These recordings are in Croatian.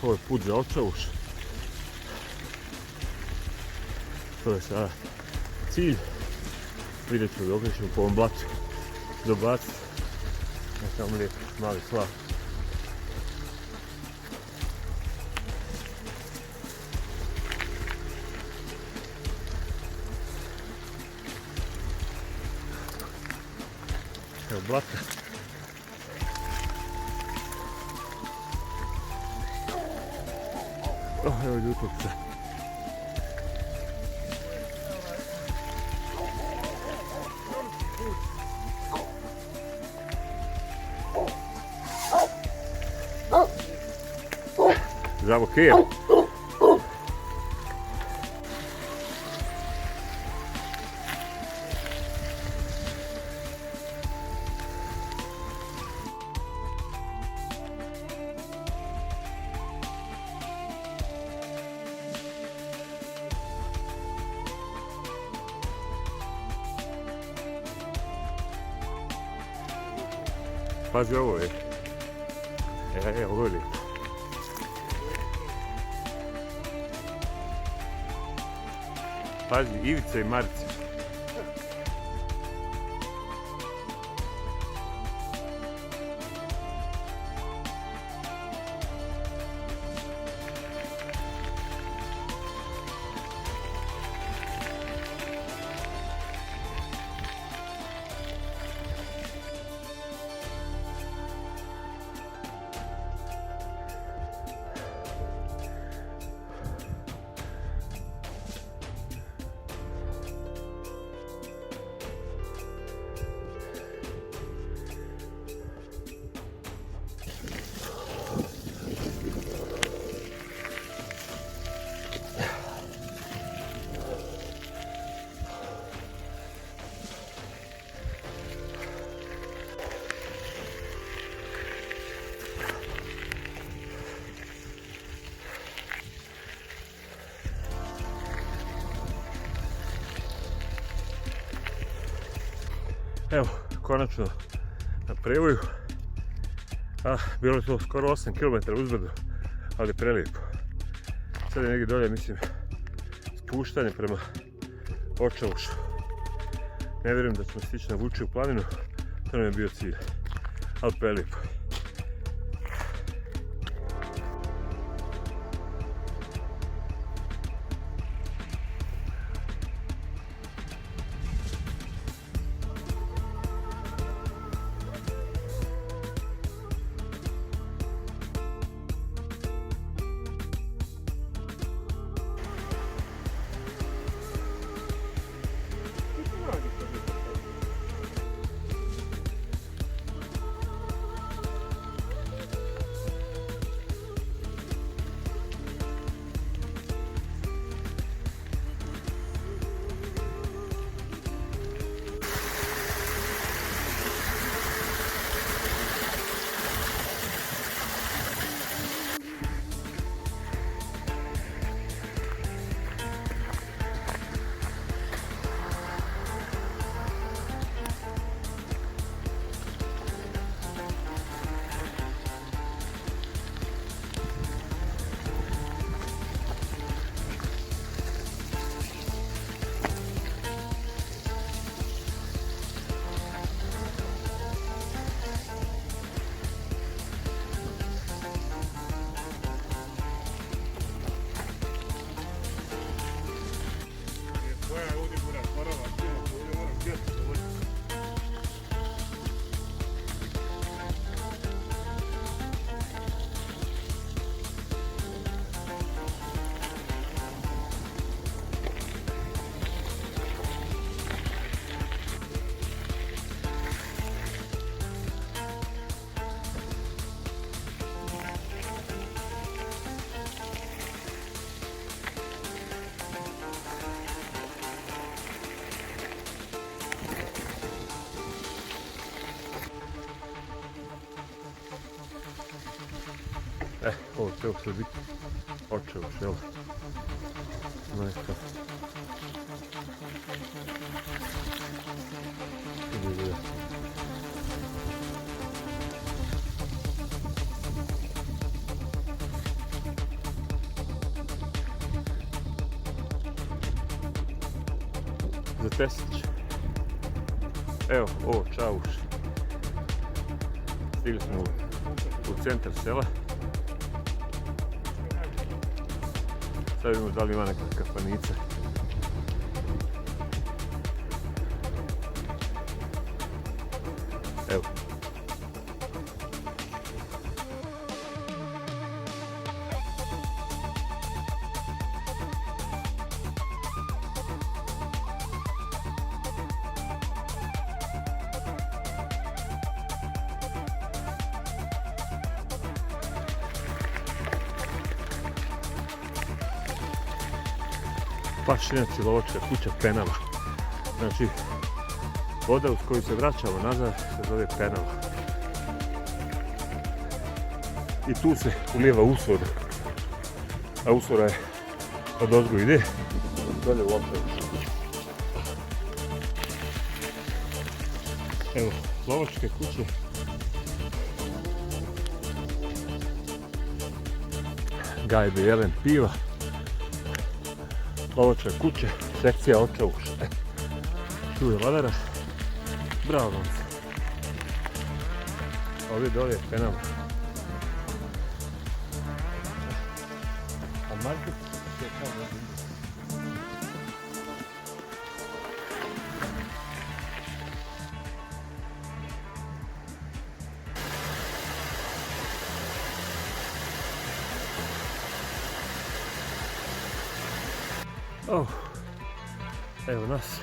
Ovo je put za Očevuš. To je sada cilj. Vidjet ću dok ćemo po ovom blatu dobaciti. Tamo lijep mali slap. Evo blata. Evo ljutovca. Zdravo, Kijev. Pazi ovo je. Ovo je lijepo. Pazi, Ivica i Marica. Evo, konačno na Prevoju. Bilo je to skoro 8 km uzbrdo, ali prelijepo. Sad je negdje dolje, mislim, spuštanje prema Očevušu. Ne vjerujem da ćemo stići na Vučiju planinu, to nam je bio cilj, ali prelijepo. Ovo će uopće biti Očevuš, jel? Majka. za Teslić. Evo, ovo Čavuš. Stigli smo u centar sela. Sad vidimo da li ima neka kafanica. Evo. Pašnjaci, lovačka kuća Penava. Znači, voda uz koju se vraćamo nazad se zove Penava. I tu se ulijeva usor. A usora je od ozgo ide dolje u Općević. Evo, lovačke kuće. Gajbe, jelen, piva. Lovačka kuća, sekcija Očavuš. Tu je ladara. Bravo vam se. Ovdje dolje je Penava. A market je kao da je. Evo nas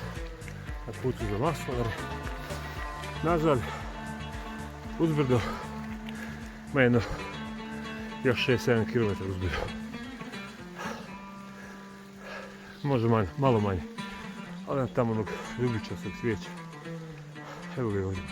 na putu za Maslovare. Nazad, uzbrdo, ima jedno još 6-7 km uzbrdo. Može manje, malo manje, ali na tamo onog ljubičastog cvijeća. Evo ga ovdje.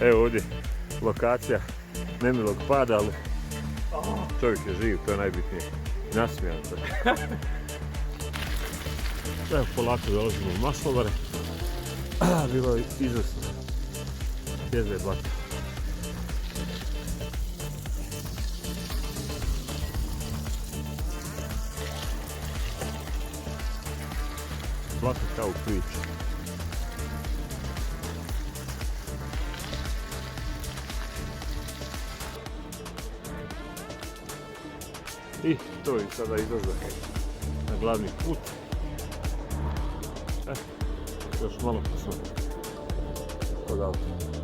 Evo ovdje lokacija nemilog pada, ali čovjek je živ, to je najbitnije. Nasmijan se. Evo polako dolazimo u Maslovare. Bilo je izvrsno. Jezda je blato. Blato kao u priču. I to je sada izlazak na glavni put. Još malo pa smo kod auta.